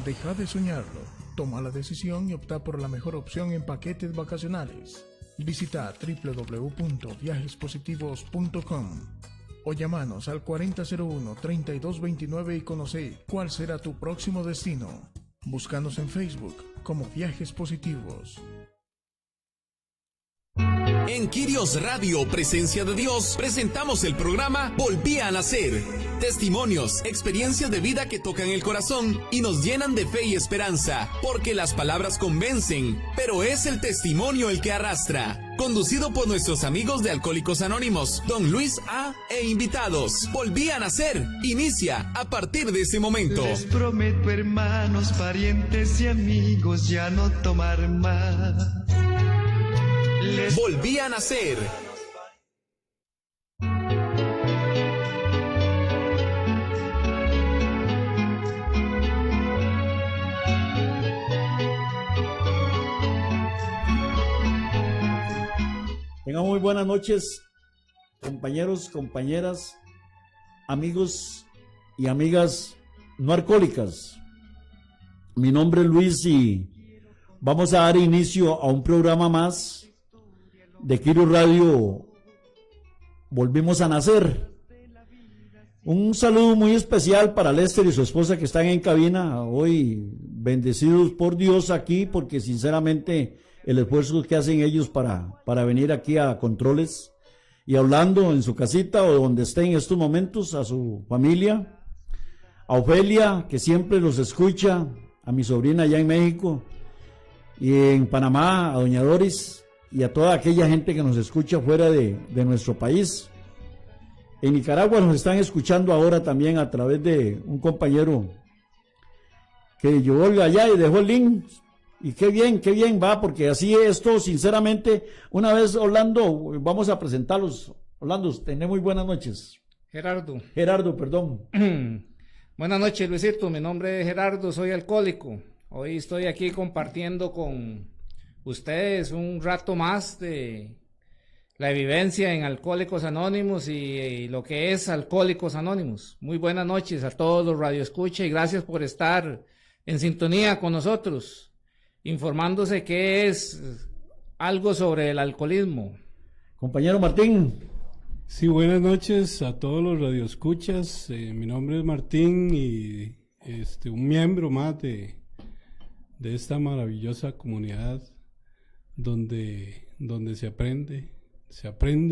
Deja de soñarlo. Toma la decisión y opta por la mejor opción en paquetes vacacionales. Visita www.viajespositivos.com o llámanos al 4001-3229 y conoce cuál será tu próximo destino. Búscanos en Facebook como Viajes Positivos. En Quirios Radio, Presencia de Dios, presentamos el programa Volví a Nacer. Testimonios, experiencias de vida que tocan el corazón y nos llenan de fe y esperanza, porque las palabras convencen, pero es el testimonio el que arrastra. Conducido por nuestros amigos de Alcohólicos Anónimos, Don Luis A. e invitados. Volví a Nacer, inicia a partir de este momento. Les prometo, hermanos, parientes y amigos, ya no tomar más. Volví a Nacer. Tengan muy buenas noches, compañeros, compañeras, amigos y amigas no alcohólicas. Mi nombre es Luis y vamos a dar inicio a un programa más de Quirios Radio. Volvimos a nacer. Un saludo muy especial para Lester y su esposa que están en cabina hoy, bendecidos por Dios aquí, porque sinceramente el esfuerzo que hacen ellos para venir aquí a controles y hablando en su casita o donde estén en estos momentos, a su familia, a Ofelia que siempre los escucha, a mi sobrina allá en México y en Panamá, a doña Doris y a toda aquella gente que nos escucha fuera de nuestro país. En Nicaragua nos están escuchando ahora también a través de un compañero que llevó allá y dejó el link. Y qué bien va, porque así es todo, sinceramente. Una vez, Orlando, vamos a presentarlos. Orlando, tenés muy buenas noches. Gerardo, perdón. Buenas noches, Luisito, mi nombre es Gerardo, soy alcohólico. Hoy estoy aquí compartiendo con ustedes un rato más de la vivencia en Alcohólicos Anónimos y lo que es Alcohólicos Anónimos. Muy buenas noches a todos los radioescuchas y gracias por estar en sintonía con nosotros, informándose qué es algo sobre el alcoholismo. Compañero Martín. Sí, buenas noches a todos los radioescuchas. Mi nombre es Martín y un miembro más de esta maravillosa comunidad donde se aprende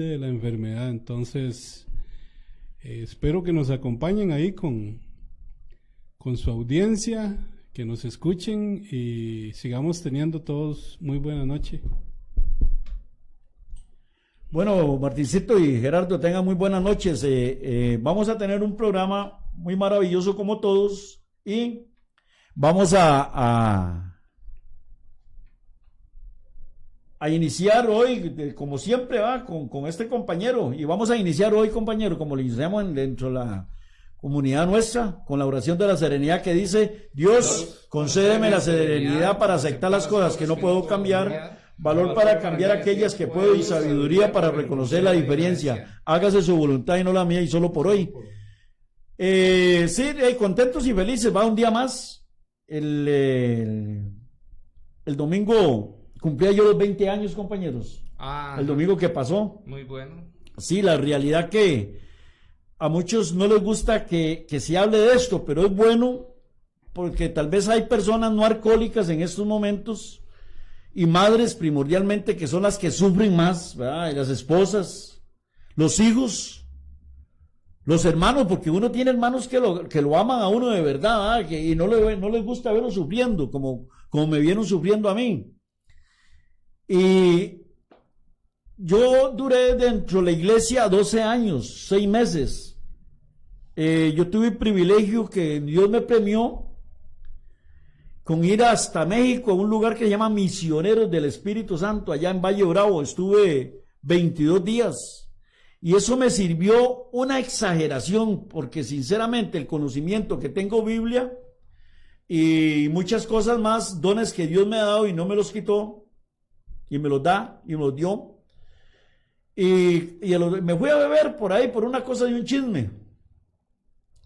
de la enfermedad. Entonces, espero que nos acompañen ahí con su audiencia, que nos escuchen y sigamos teniendo todos muy buena noche. Bueno, Martincito y Gerardo, tengan muy buenas noches. Vamos a tener un programa muy maravilloso como todos y vamos a iniciar hoy, como siempre, con este compañero. Y vamos a iniciar hoy, compañero, como le iniciamos dentro de la comunidad nuestra, con la oración de la serenidad que dice: Dios, concédeme la serenidad para aceptar las cosas que no puedo cambiar, valor para cambiar aquellas que puedo y sabiduría para reconocer la diferencia. Hágase su voluntad y no la mía, y solo por hoy. Sí, contentos y felices, va un día más. El domingo cumplía yo los 20 años, compañeros. El domingo que pasó. Muy bueno. Sí, la realidad que a muchos no les gusta que se hable de esto, pero es bueno porque tal vez hay personas no alcohólicas en estos momentos y madres primordialmente que son las que sufren más, ¿verdad? Y las esposas, los hijos, los hermanos, porque uno tiene hermanos que lo aman a uno de verdad, ¿verdad? Y no les gusta verlo sufriendo como me vieron sufriendo a mí. Y yo duré dentro de la iglesia 12 años, 6 meses. Yo tuve el privilegio que Dios me premió con ir hasta México, a un lugar que se llama Misioneros del Espíritu Santo, allá en Valle Bravo. Estuve 22 días. Y eso me sirvió una exageración, porque sinceramente el conocimiento que tengo Biblia y muchas cosas más, dones que Dios me ha dado y no me los quitó, y me los da y me los dio. Y me fui a beber por ahí por una cosa de un chisme,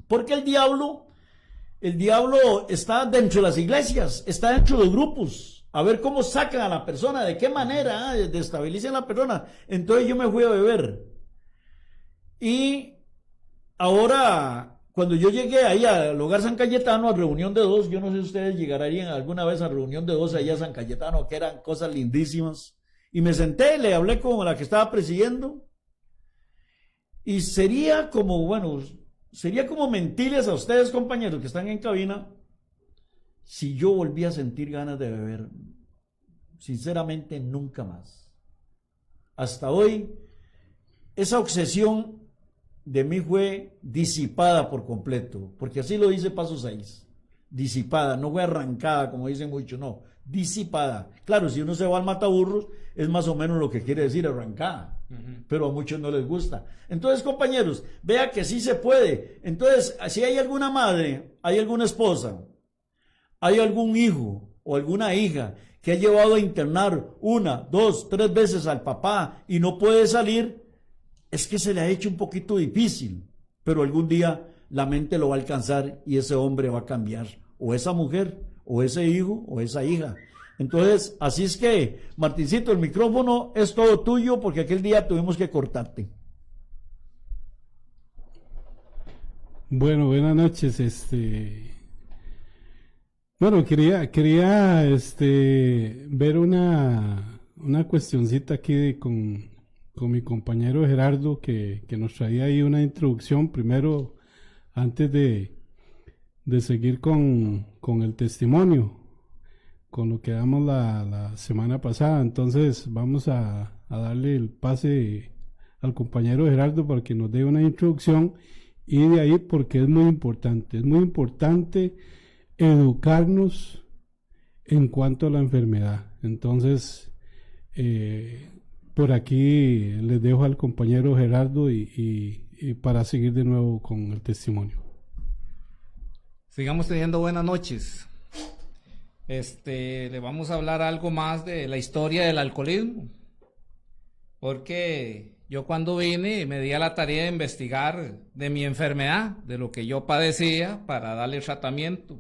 porque el diablo El diablo está dentro de las iglesias, está dentro de los grupos, a ver cómo sacan a la persona, de qué manera destabilizan a la persona. Entonces yo me fui a beber. Y ahora, cuando yo llegué ahí al Hogar San Cayetano, a Reunión de Dos, yo no sé si ustedes llegarían alguna vez a Reunión de Dos allá a San Cayetano, que eran cosas lindísimas. Y me senté, le hablé con la que estaba presidiendo. Y sería como mentirles a ustedes, compañeros, que están en cabina, si yo volví a sentir ganas de beber. Sinceramente, nunca más. Hasta hoy, esa obsesión de mí fue disipada por completo, porque así lo dice Paso 6, disipada, no fue arrancada como dicen muchos, no, disipada. Claro, si uno se va al mataburros, es más o menos lo que quiere decir arrancada, pero a muchos no les gusta. Entonces, compañeros, vea que sí se puede. Entonces, si hay alguna madre, hay alguna esposa, hay algún hijo o alguna hija que ha llevado a internar 1, 2, 3 veces al papá y no puede salir, es que se le ha hecho un poquito difícil, pero algún día la mente lo va a alcanzar y ese hombre va a cambiar, o esa mujer, o ese hijo, o esa hija. Entonces, así es que, Martincito, el micrófono es todo tuyo porque aquel día tuvimos que cortarte. Bueno, buenas noches. Bueno, quería ver una cuestioncita aquí con mi compañero Gerardo que nos traía ahí una introducción primero antes de seguir con el testimonio, con lo que damos la semana pasada. Entonces vamos a darle el pase al compañero Gerardo para que nos dé una introducción y de ahí, porque es muy importante educarnos en cuanto a la enfermedad. Entonces, por aquí les dejo al compañero Gerardo y para seguir de nuevo con el testimonio. Sigamos teniendo buenas noches. Le vamos a hablar algo más de la historia del alcoholismo, porque yo cuando vine me di a la tarea de investigar de mi enfermedad, de lo que yo padecía para darle tratamiento.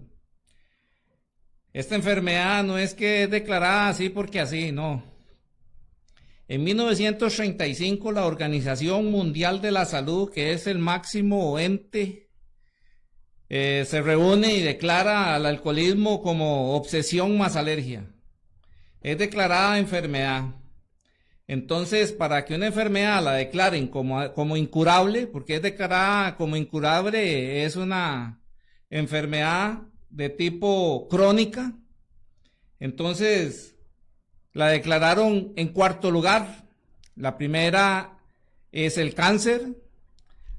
Esta enfermedad no es que es declarada así porque así, no. En 1935 la Organización Mundial de la Salud, que es el máximo ente, se reúne y declara al alcoholismo como obsesión más alergia. Es declarada enfermedad. Entonces, para que una enfermedad la declaren como incurable, porque es declarada como incurable, es una enfermedad de tipo crónica. Entonces, la declararon en cuarto lugar. La primera es el cáncer.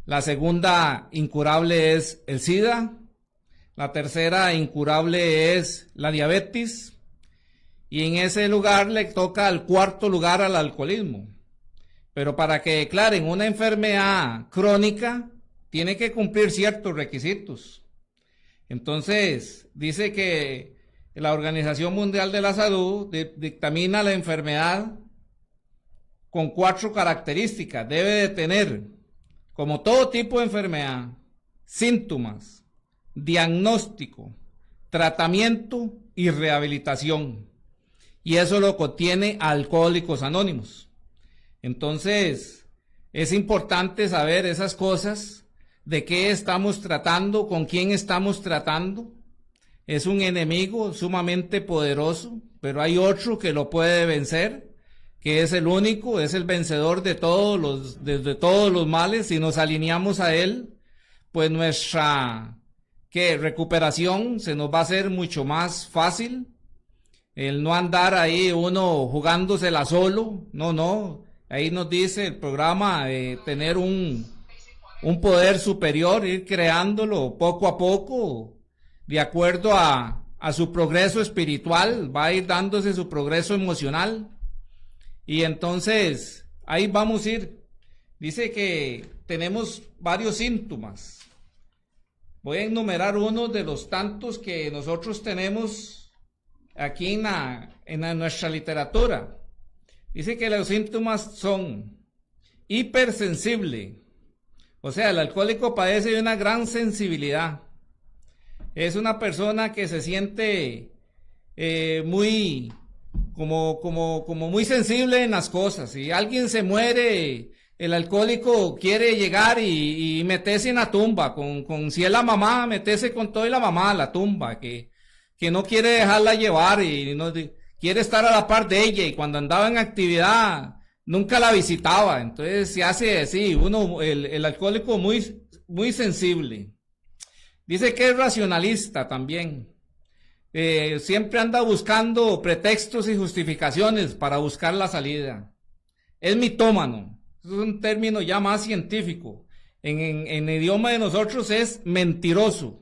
La segunda incurable es el SIDA. La tercera incurable es la diabetes. Y en ese lugar le toca al cuarto lugar al alcoholismo. Pero para que declaren una enfermedad crónica, tiene que cumplir ciertos requisitos. Entonces, dice que la Organización Mundial de la Salud dictamina la enfermedad con 4 características. Debe de tener, como todo tipo de enfermedad, síntomas, diagnóstico, tratamiento y rehabilitación. Y eso lo contiene Alcohólicos Anónimos. Entonces, es importante saber esas cosas, de qué estamos tratando, con quién estamos tratando. Es un enemigo sumamente poderoso, pero hay otro que lo puede vencer, que es el único, es el vencedor de todos los males. Si nos alineamos a él, pues nuestra recuperación se nos va a hacer mucho más fácil. El no andar ahí uno jugándosela solo, no, ahí nos dice el programa de tener un poder superior, ir creándolo poco a poco, de acuerdo a su progreso espiritual, va a ir dándose su progreso emocional, y entonces ahí vamos a ir. Dice que tenemos varios síntomas. Voy a enumerar uno de los tantos que nosotros tenemos aquí en nuestra literatura. Dice que los síntomas son hipersensible, o sea, el alcohólico padece de una gran sensibilidad. Es una persona que se siente muy, como muy sensible en las cosas. Si alguien se muere, el alcohólico quiere llegar y meterse en la tumba, si es la mamá, meterse con todo y la mamá a la tumba, que no quiere dejarla llevar y no quiere estar a la par de ella, y cuando andaba en actividad nunca la visitaba. Entonces se hace así, el alcohólico muy, muy sensible. Dice que es racionalista también. Siempre anda buscando pretextos y justificaciones para buscar la salida. Es mitómano. Es un término ya más científico. En el idioma de nosotros es mentiroso.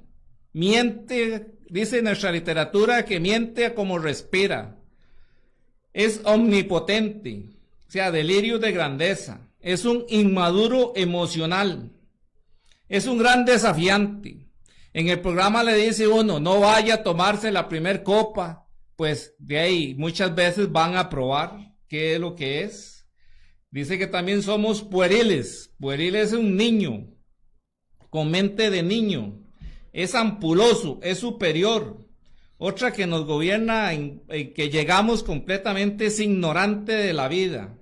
Miente, dice nuestra literatura, que miente como respira. Es omnipotente, o sea, delirio de grandeza. Es un inmaduro emocional. Es un gran desafiante. En el programa le dice uno, no vaya a tomarse la primer copa, pues de ahí muchas veces van a probar qué es lo que es. Dice que también somos pueriles. Pueril es un niño, con mente de niño. Es ampuloso, es superior. Otra que nos gobierna, en que llegamos completamente, es ignorante de la vida.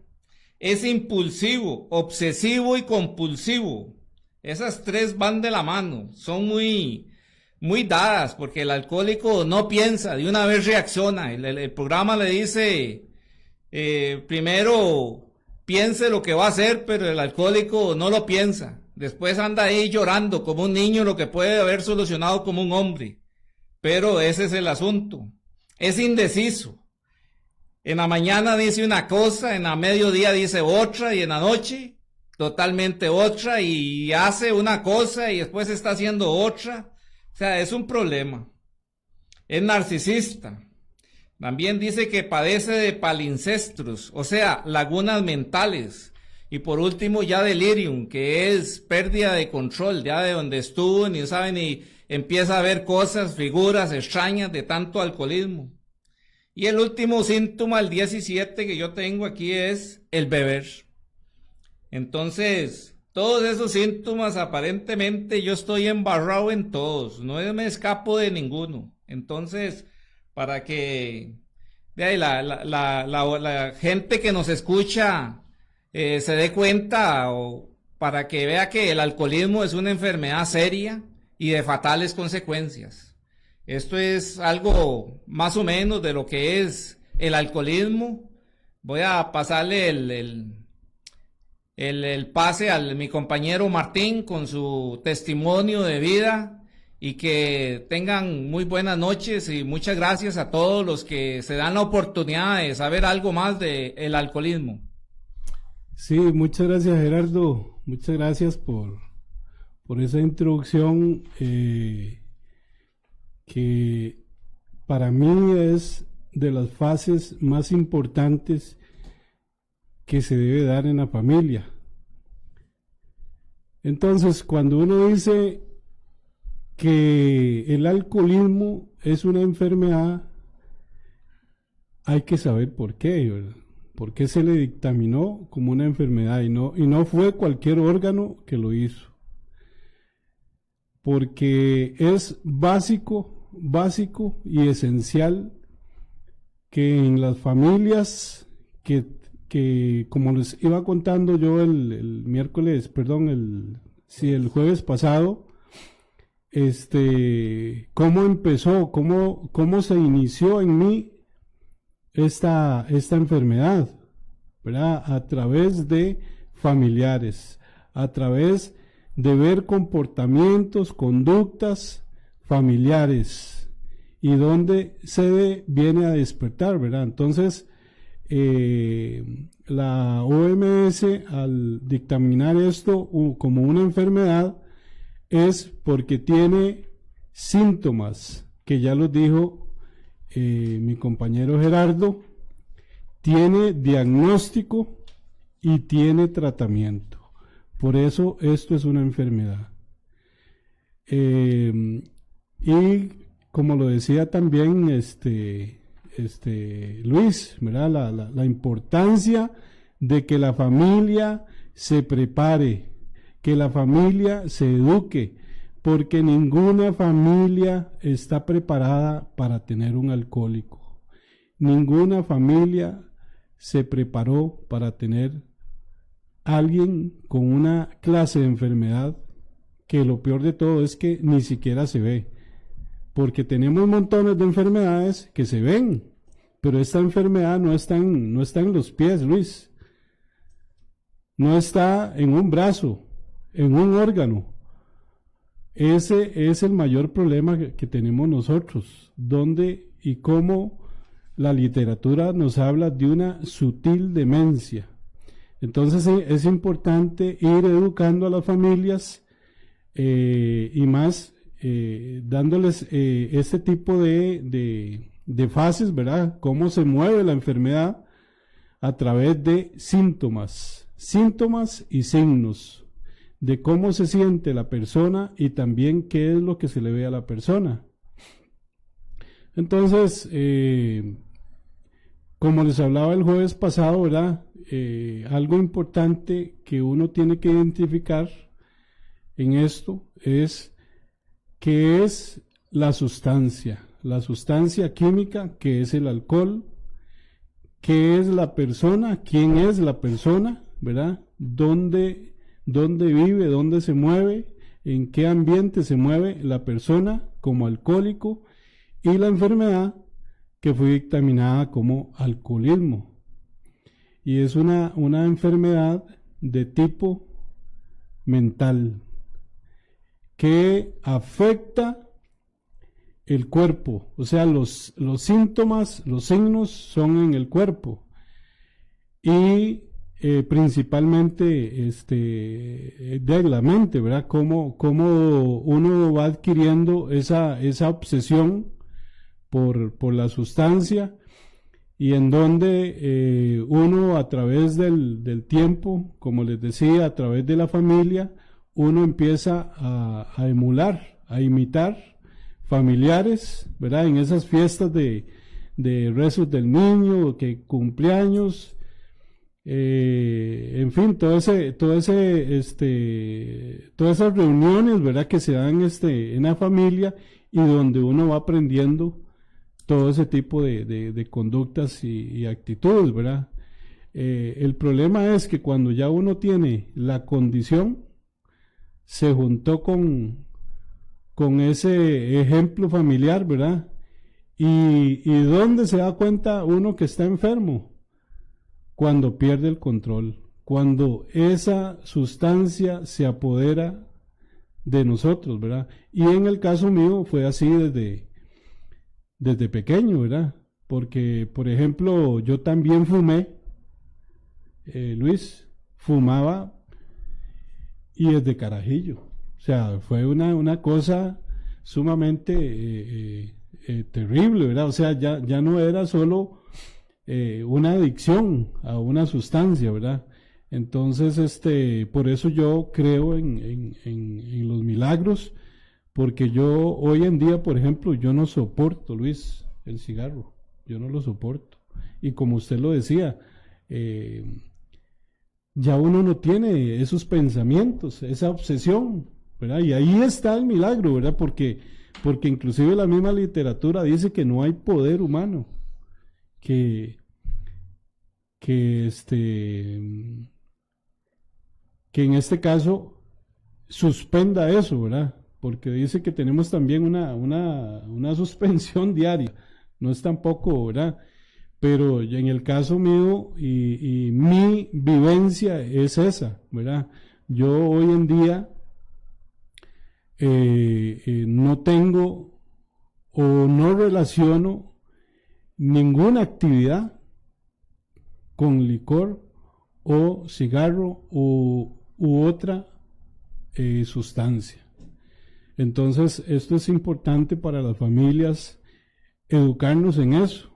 Es impulsivo, obsesivo y compulsivo. Esas tres van de la mano, son muy, muy dadas, porque el alcohólico no piensa, de una vez reacciona. El programa le dice, primero piense lo que va a hacer, pero el alcohólico no lo piensa. Después anda ahí llorando como un niño, lo que puede haber solucionado como un hombre. Pero ese es el asunto. Es indeciso. En la mañana dice una cosa, en la mediodía dice otra, y en la noche totalmente otra, y hace una cosa y después está haciendo otra. O sea, es un problema. Es narcisista. También dice que padece de palincestros, o sea, lagunas mentales. Y por último ya delirium, que es pérdida de control, ya de donde estuvo, ni sabe, ni empieza a ver cosas, figuras extrañas de tanto alcoholismo. Y el último síntoma, el 17 que yo tengo aquí, es el beber. Entonces, todos esos síntomas, aparentemente yo estoy embarrado en todos, no me escapo de ninguno. Entonces, para que de ahí, la gente que nos escucha se dé cuenta, o para que vea que el alcoholismo es una enfermedad seria y de fatales consecuencias. Esto es algo más o menos de lo que es el alcoholismo. Voy a pasarle el pase a mi compañero Martín con su testimonio de vida, y que tengan muy buenas noches, y muchas gracias a todos los que se dan la oportunidad de saber algo más del alcoholismo. Sí, muchas gracias, Gerardo. Muchas gracias por esa introducción que para mí es de las fases más importantes que se debe dar en la familia. Entonces, cuando uno dice que el alcoholismo es una enfermedad, hay que saber por qué, ¿verdad? ¿Por qué se le dictaminó como una enfermedad y no fue cualquier órgano que lo hizo? Porque es básico y esencial que en las familias que como les iba contando yo el jueves pasado, cómo empezó, cómo se inició en mí esta enfermedad, ¿verdad? A través de familiares, a través de ver comportamientos, conductas familiares, y donde se viene a despertar, ¿verdad? Entonces, la OMS, al dictaminar esto como una enfermedad, es porque tiene síntomas, que ya los dijo mi compañero Gerardo, tiene diagnóstico y tiene tratamiento. Por eso esto es una enfermedad. Y como lo decía también Luis, ¿verdad? La importancia de que la familia se prepare, que la familia se eduque, porque ninguna familia está preparada para tener un alcohólico. Ninguna familia se preparó para tener alguien con una clase de enfermedad que lo peor de todo es que ni siquiera se ve, porque tenemos montones de enfermedades que se ven, pero esta enfermedad no está en los pies, Luis, no está en un brazo, en un órgano. Ese es el mayor problema que tenemos nosotros, donde y cómo la literatura nos habla de una sutil demencia. Entonces es importante ir educando a las familias y más dándoles este tipo de fases, ¿verdad? Cómo se mueve la enfermedad a través de síntomas y signos, de cómo se siente la persona y también qué es lo que se le ve a la persona. Entonces, como les hablaba el jueves pasado, ¿verdad? Algo importante que uno tiene que identificar en esto es qué es la sustancia química, que es el alcohol, qué es la persona, quién es la persona, ¿verdad? ¿Dónde vive, dónde se mueve, en qué ambiente se mueve la persona como alcohólico, y la enfermedad que fue dictaminada como alcoholismo. Y es una enfermedad de tipo mental que afecta el cuerpo, o sea, los síntomas, los signos son en el cuerpo y principalmente de la mente, ¿verdad? Cómo uno va adquiriendo esa obsesión por la sustancia, y en donde uno a través del tiempo, como les decía, a través de la familia, uno empieza a emular, a imitar familiares, ¿verdad? En esas fiestas de rezos del niño, que cumpleaños, en fin, todas esas reuniones, ¿verdad? Que se dan en la familia, y donde uno va aprendiendo todo ese tipo de conductas y actitudes, ¿verdad? El problema es que cuando ya uno tiene la condición, se juntó con ese ejemplo familiar, ¿verdad? Y ¿dónde se da cuenta uno que está enfermo? Cuando pierde el control, cuando esa sustancia se apodera de nosotros, ¿verdad? Y en el caso mío fue así desde pequeño, ¿verdad? Porque, por ejemplo, yo también fumé, Luis, fumaba, y desde carajillo. O sea, fue una cosa sumamente terrible, ¿verdad? O sea, ya no era solo una adicción a una sustancia, ¿verdad? Entonces, por eso yo creo en los milagros, porque yo hoy en día, por ejemplo, yo no soporto, Luis, el cigarro, yo no lo soporto. Y como usted lo decía, ya uno no tiene esos pensamientos, esa obsesión, ¿verdad? Y ahí está el milagro, ¿verdad? Porque inclusive la misma literatura dice que no hay poder humano que en este caso suspenda eso, ¿verdad? Porque dice que tenemos también una suspensión diaria, no es tampoco, ¿verdad? Pero en el caso mío y mi vivencia es esa, ¿verdad? Yo hoy en día no tengo o no relaciono ninguna actividad con licor o cigarro u otra sustancia. Entonces, esto es importante para las familias, educarnos en eso.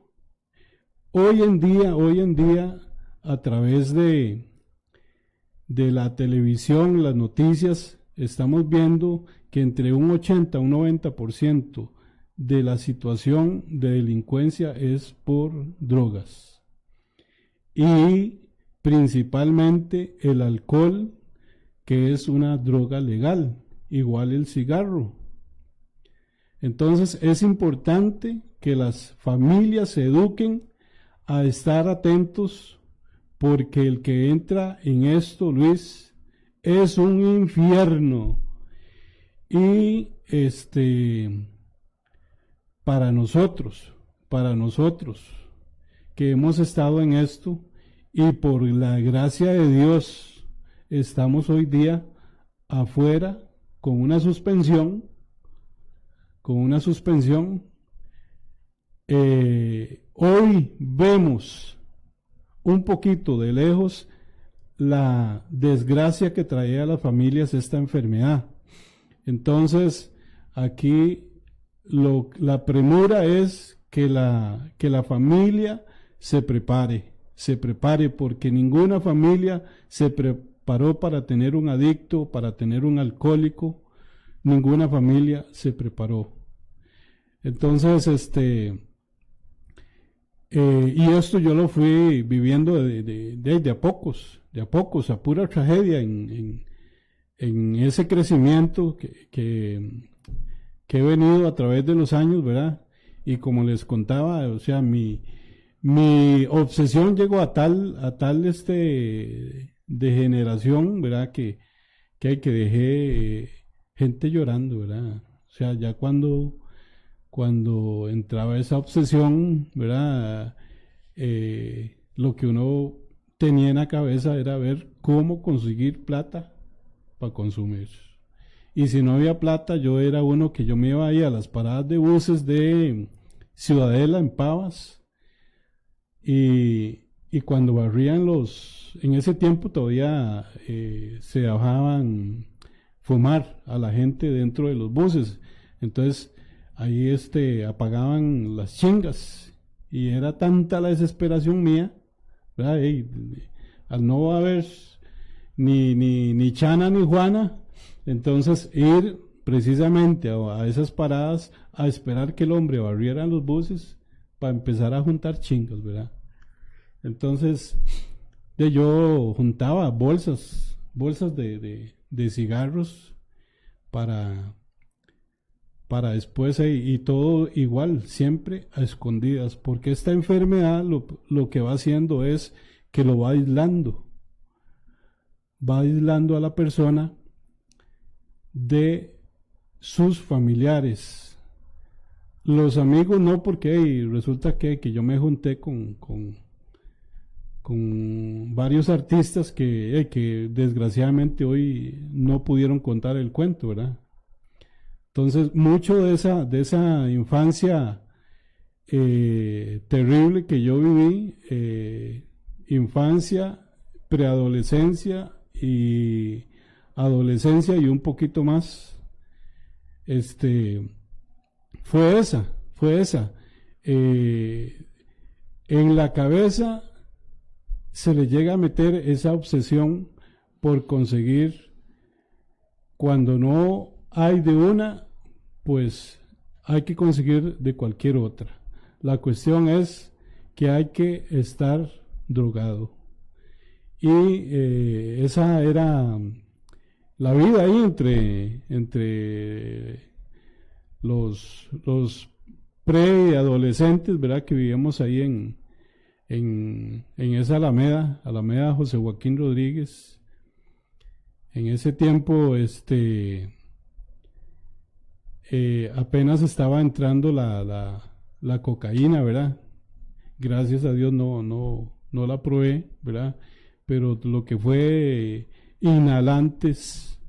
Hoy en día, a través de la televisión, las noticias, estamos viendo que entre un 80 a un 90% de la situación de delincuencia es por drogas. Y principalmente el alcohol, que es una droga legal igual el cigarro. Entonces es importante que las familias se eduquen a estar atentos, porque el que entra en esto, Luis, es un infierno. Y para nosotros que hemos estado en esto y por la gracia de Dios estamos hoy día afuera con una suspensión, hoy vemos un poquito de lejos la desgracia que traía a las familias esta enfermedad. Entonces, aquí la premura es que la familia se prepare, porque ninguna familia se preparó para tener un adicto, para tener un alcohólico, ninguna familia se preparó. Entonces, y esto yo lo fui viviendo de a pocos, a pura tragedia en ese crecimiento que he venido a través de los años, ¿verdad? Y como les contaba, o sea, mi obsesión llegó a tal degeneración, ¿verdad? Que dejé gente llorando, ¿verdad? O sea, ya cuando entraba esa obsesión, ¿verdad? Lo que uno tenía en la cabeza era ver cómo conseguir plata para consumir. Y si no había plata, yo era uno que yo me iba ahí a las paradas de buses de Ciudadela en Pavas, y cuando barrían en ese tiempo todavía se dejaban fumar a la gente dentro de los buses, entonces ahí apagaban las chingas, y era tanta la desesperación mía, ¿verdad? Al no haber ni Chana ni Juana, entonces ir precisamente a esas paradas a esperar que el hombre barriera los buses para empezar a juntar chingas, ¿verdad? Entonces yo juntaba bolsas de cigarros para después, y todo igual, siempre a escondidas, porque esta enfermedad lo que va haciendo es que lo va aislando a la persona de sus familiares. Los amigos no, porque resulta que yo me junté con varios artistas que desgraciadamente hoy no pudieron contar el cuento, ¿verdad? Entonces, mucho de esa infancia terrible que yo viví, infancia, preadolescencia y adolescencia y un poquito más, fue esa. En la cabeza se le llega a meter esa obsesión por conseguir. Cuando no hay de una, pues hay que conseguir de cualquier otra. La cuestión es que hay que estar drogado. Y esa era la vida ahí entre los preadolescentes, ¿verdad? Que vivíamos ahí en esa Alameda José Joaquín Rodríguez. En ese tiempo, apenas estaba entrando la cocaína, ¿verdad? Gracias a Dios no la probé, ¿verdad? Pero lo que fue inhalantes,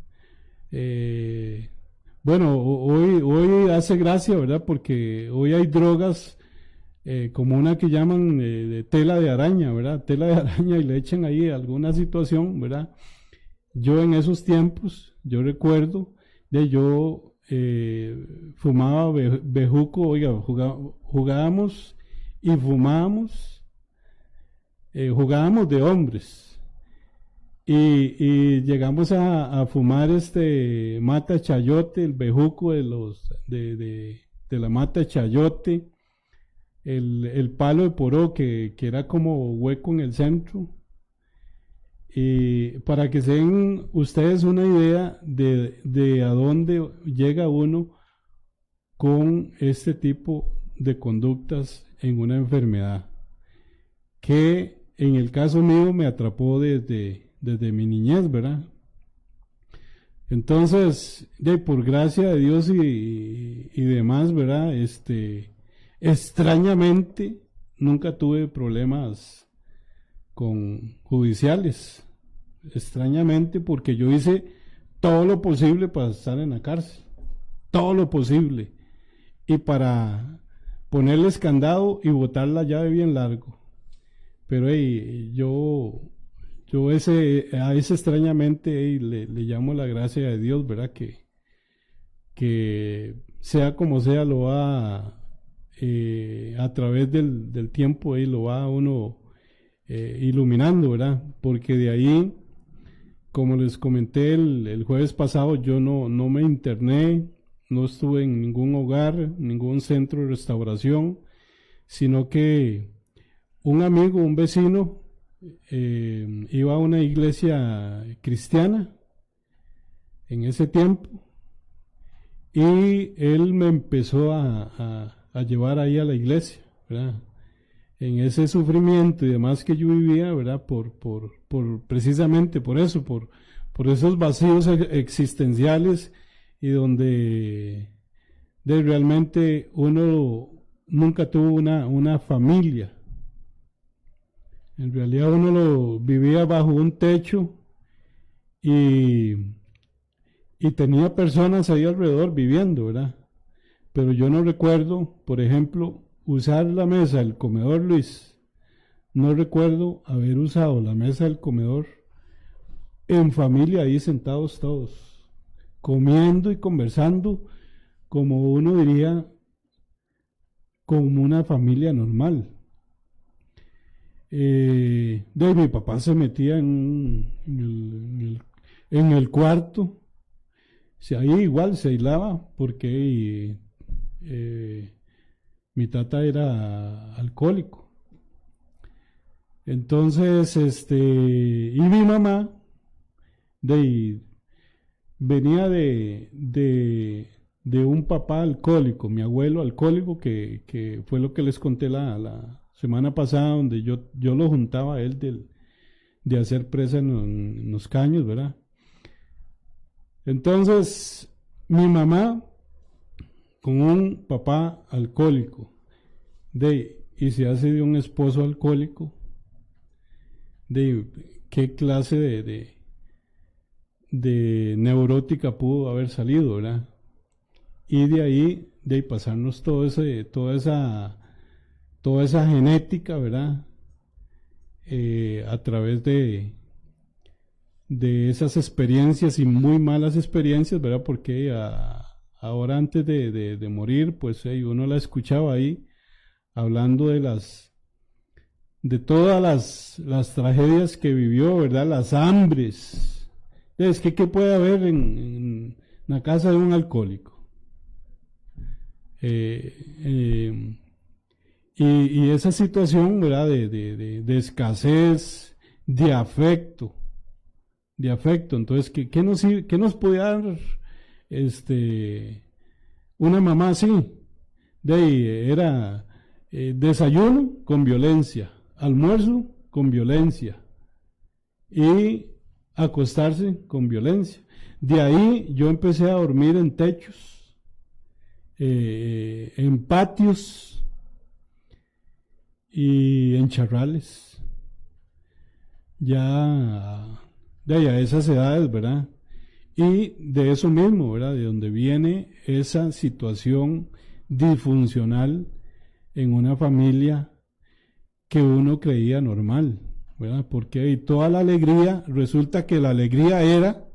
bueno, hoy hace gracia, ¿verdad? Porque hoy hay drogas como una que llaman de tela de araña, ¿verdad? Tela de araña, y le echan ahí alguna situación, ¿verdad? Yo en esos tiempos, yo recuerdo yo fumaba bejuco, oiga, jugábamos y fumábamos, jugábamos de hombres. Y llegamos a fumar mata chayote, el bejuco de la mata chayote, el palo de poró que era como hueco en el centro, Y para que se den ustedes una idea de a dónde llega uno con este tipo de conductas en una enfermedad, que en el caso mío me atrapó desde mi niñez, ¿verdad? Entonces, por gracia de Dios y demás, ¿verdad? Extrañamente nunca tuve problemas con judiciales, extrañamente, porque yo hice todo lo posible para estar en la cárcel, todo lo posible, y para ponerles candado y botar la llave bien largo. Pero a ese extrañamente le llamo la gracia de Dios, ¿verdad? Que sea como sea, lo va a través del tiempo, lo va uno iluminando, ¿verdad? Porque de ahí, como les comenté el jueves pasado, yo no me interné, no estuve en ningún hogar, ningún centro de restauración, sino que un amigo, un vecino, iba a una iglesia cristiana en ese tiempo, y él me empezó a llevar ahí a la iglesia, ¿verdad? En ese sufrimiento y demás que yo vivía, ¿verdad? Precisamente por eso, por esos vacíos existenciales, y donde realmente uno nunca tuvo una familia. En realidad uno lo vivía bajo un techo y tenía personas ahí alrededor viviendo, ¿verdad? Pero yo no recuerdo, por ejemplo, usar la mesa del comedor, Luis. No recuerdo haber usado la mesa del comedor en familia, ahí sentados todos, comiendo y conversando, como uno diría, como una familia normal. Mi papá se metía en el cuarto, ahí igual se aislaba, porque mi tata era alcohólico. Entonces, y mi mamá venía de un papá alcohólico, mi abuelo alcohólico, que fue lo que les conté la semana pasada, donde yo lo juntaba a él de hacer presa en los caños, ¿verdad? Entonces, mi mamá con un papá alcohólico, y se hace de un esposo alcohólico, qué clase de neurótica pudo haber salido, ¿verdad? Y de ahí, pasarnos toda esa genética, ¿verdad? A través de esas experiencias y muy malas experiencias, ¿verdad? Porque ahora antes de morir, pues uno la escuchaba ahí hablando de todas las tragedias que vivió, ¿verdad? Las hambres. Es que ¿qué puede haber en la casa de un alcohólico? Y esa situación, ¿verdad? De escasez, de afecto. Entonces, ¿qué nos puede dar una mamá así? Era desayuno con violencia, almuerzo con violencia y acostarse con violencia. De ahí yo empecé a dormir en techos, en patios y en charrales. Ya a esas edades, ¿verdad? Y de eso mismo, ¿verdad? De donde viene esa situación disfuncional en una familia que uno creía normal, ¿verdad? Porque toda la alegría, resulta que la alegría era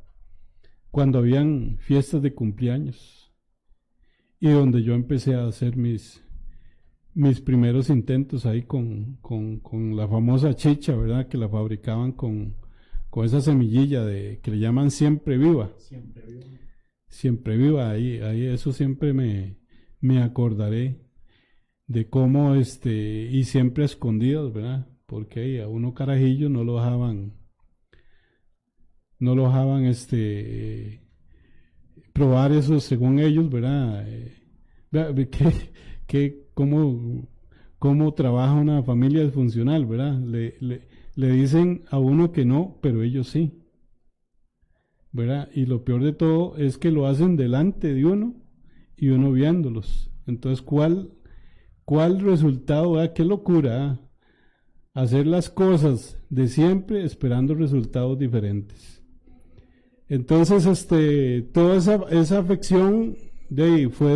cuando habían fiestas de cumpleaños, y donde yo empecé a hacer mis primeros intentos ahí con la famosa chicha, ¿verdad? Que la fabricaban con esa semillilla que le llaman siempre viva. Siempre viva, ahí eso siempre me acordaré de cómo y siempre a escondidas, ¿verdad? Porque a uno carajillo no lo dejaban no lo dejaban probar eso según ellos, ¿verdad? ¿Cómo trabaja una familia disfuncional, ¿verdad? Le dicen a uno que no, pero ellos sí, ¿verdad? Y lo peor de todo es que lo hacen delante de uno y uno viéndolos. Entonces, ¿cuál resultado? ¿Verdad? ¡Qué locura! ¿Eh? Hacer las cosas de siempre esperando resultados diferentes. Entonces, toda esa afección fue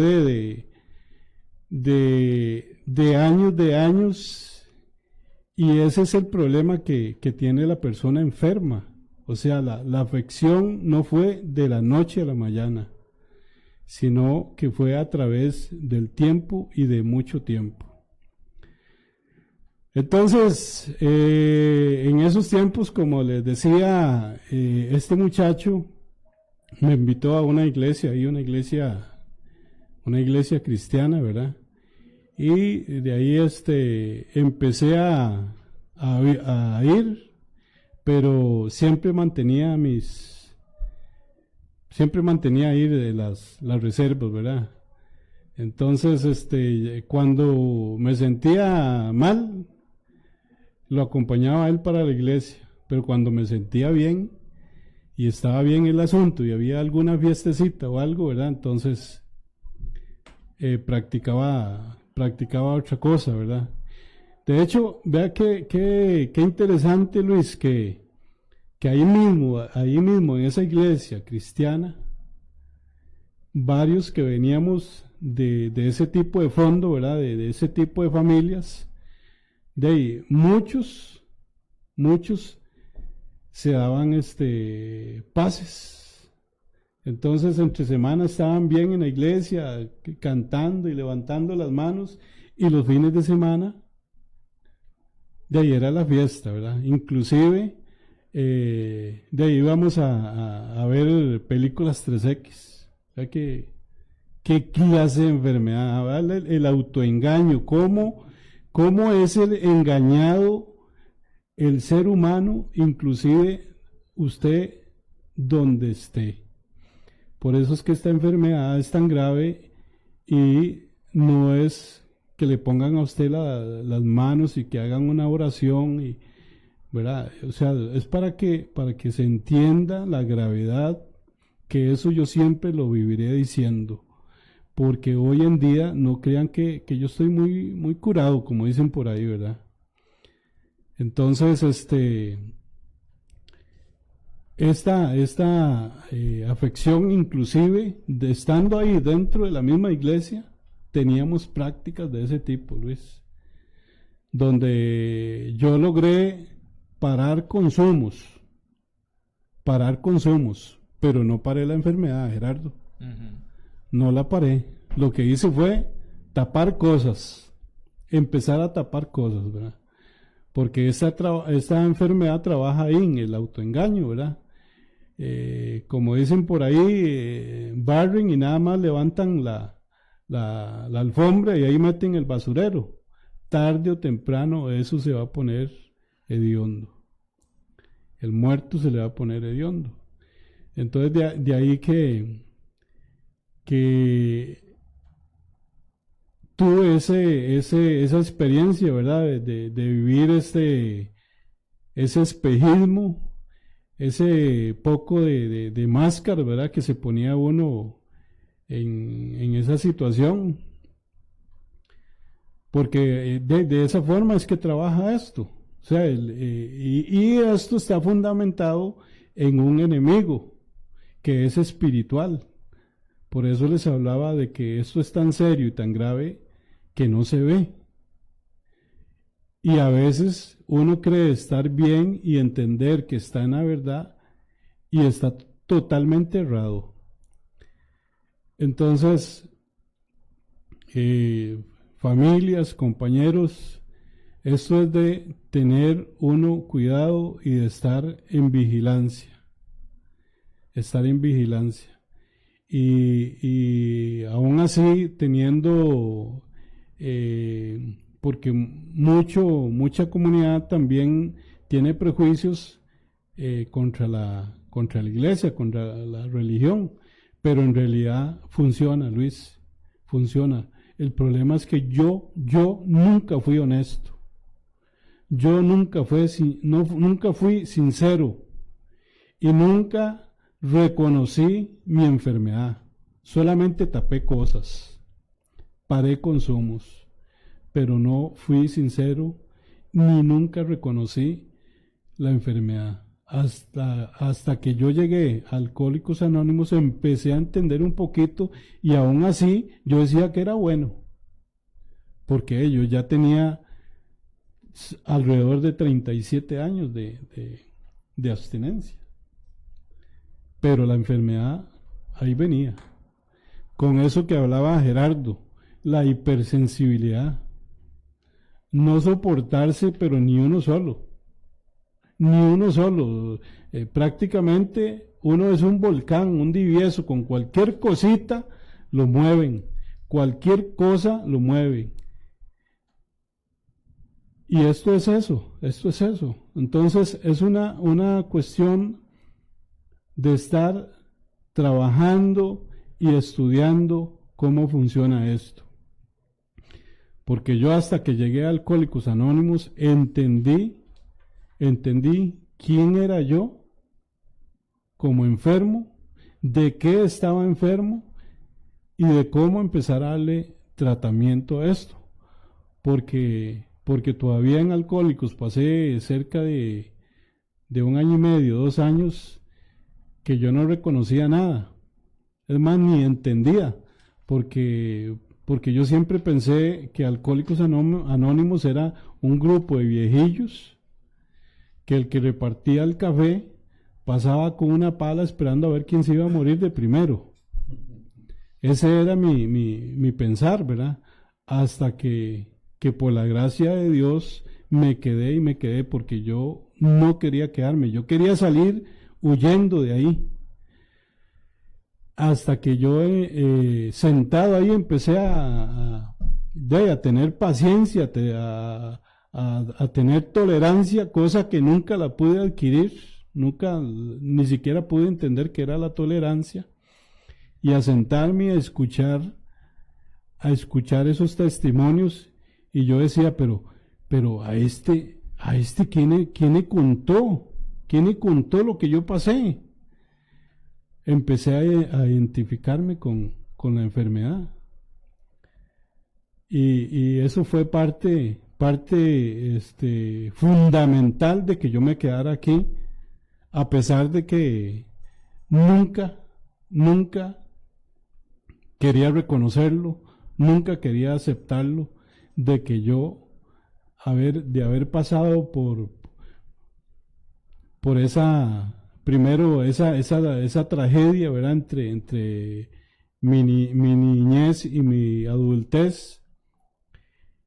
de años, y ese es el problema que tiene la persona enferma. O sea, la afección no fue de la noche a la mañana, sino que fue a través del tiempo y de mucho tiempo. Entonces, en esos tiempos, como les decía, este muchacho me invitó a una iglesia cristiana, ¿verdad? Y de ahí empecé a ir, pero siempre mantenía ahí de las reservas, ¿verdad? Entonces, cuando me sentía mal, lo acompañaba a él para la iglesia, pero cuando me sentía bien y estaba bien el asunto y había alguna fiestecita o algo, ¿verdad? Entonces practicaba otra cosa, ¿verdad? De hecho, vea qué interesante, Luis, que ahí mismo en esa iglesia cristiana, varios que veníamos de ese tipo de fondo, ¿verdad? De ese tipo de familias, de ahí muchos se daban pases. Entonces, entre semana estaban bien en la iglesia, cantando y levantando las manos, y los fines de semana, de ahí era la fiesta, ¿verdad? Inclusive, de ahí íbamos a ver películas 3X. O sea, ¿qué clase de enfermedad? ¿Verdad? El autoengaño, ¿cómo es el engañado el ser humano, inclusive usted donde esté? Por eso es que esta enfermedad es tan grave, y no es que le pongan a usted las manos y que hagan una oración, ¿verdad? O sea, es para que se entienda la gravedad, que eso yo siempre lo viviré diciendo, porque hoy en día no crean que yo estoy muy, muy curado, como dicen por ahí, ¿verdad? Entonces, esta afección, inclusive, estando ahí dentro de la misma iglesia, teníamos prácticas de ese tipo, Luis, donde yo logré parar consumos, pero no paré la enfermedad, Gerardo. No la paré. Lo que hice fue tapar cosas, empezar a tapar cosas, ¿verdad? Porque esta enfermedad trabaja ahí en el autoengaño, ¿verdad? Como dicen por ahí, barren y nada más levantan la alfombra y ahí meten el basurero. Tarde o temprano eso se va a poner hediondo. El muerto se le va a poner hediondo. Entonces de ahí que tuve esa experiencia, ¿verdad? De vivir ese espejismo, ese poco de máscara, ¿verdad? Que se ponía uno en esa situación, porque de esa forma es que trabaja esto. O sea, y esto está fundamentado en un enemigo que es espiritual. Por eso les hablaba de que esto es tan serio y tan grave que no se ve. Y a veces uno cree estar bien y entender que está en la verdad y está totalmente errado. Entonces, familias, compañeros, esto es de tener uno cuidado y de estar en vigilancia. Y aún así teniendo, porque mucha comunidad también tiene prejuicios contra la iglesia, contra la religión, pero en realidad funciona, Luis, funciona. El problema es que yo nunca fui honesto, yo nunca fui sincero y nunca reconocí mi enfermedad, solamente tapé cosas, paré consumos, pero no fui sincero ni nunca reconocí la enfermedad. Hasta que yo llegué a Alcohólicos Anónimos empecé a entender un poquito y aún así yo decía que era bueno, porque yo ya tenía alrededor de 37 años de abstinencia, pero la enfermedad ahí venía, con eso que hablaba Gerardo, la hipersensibilidad, no soportarse pero ni uno solo. Prácticamente uno es un volcán, un divieso, con cualquier cosita lo mueven, cualquier cosa lo mueve. Y esto es eso. Entonces es una cuestión de estar trabajando y estudiando cómo funciona esto. Porque yo hasta que llegué a Alcohólicos Anónimos entendí quién era yo como enfermo, de qué estaba enfermo y de cómo empezar a darle tratamiento a esto. Porque todavía en Alcohólicos pasé cerca de 1 año y medio, 2 años, que yo no reconocía nada. Es más, ni entendía, porque yo siempre pensé que Alcohólicos Anónimos era un grupo de viejillos, que el que repartía el café pasaba con una pala esperando a ver quién se iba a morir de primero. Ese era mi pensar, ¿verdad? Hasta que por la gracia de Dios me quedé porque yo no quería quedarme, yo quería salir huyendo de ahí. Hasta que yo sentado ahí empecé a tener paciencia, a tener tolerancia, cosa que nunca la pude adquirir, ni siquiera pude entender qué era la tolerancia, y a sentarme a escuchar esos testimonios, y yo decía, pero a este ¿quién le contó lo que yo pasé? Empecé a identificarme con la enfermedad, y eso fue parte fundamental de que yo me quedara aquí, a pesar de que nunca quería reconocerlo, nunca quería aceptarlo, de que yo de haber pasado por esa tragedia, ¿verdad? entre mi niñez y mi adultez,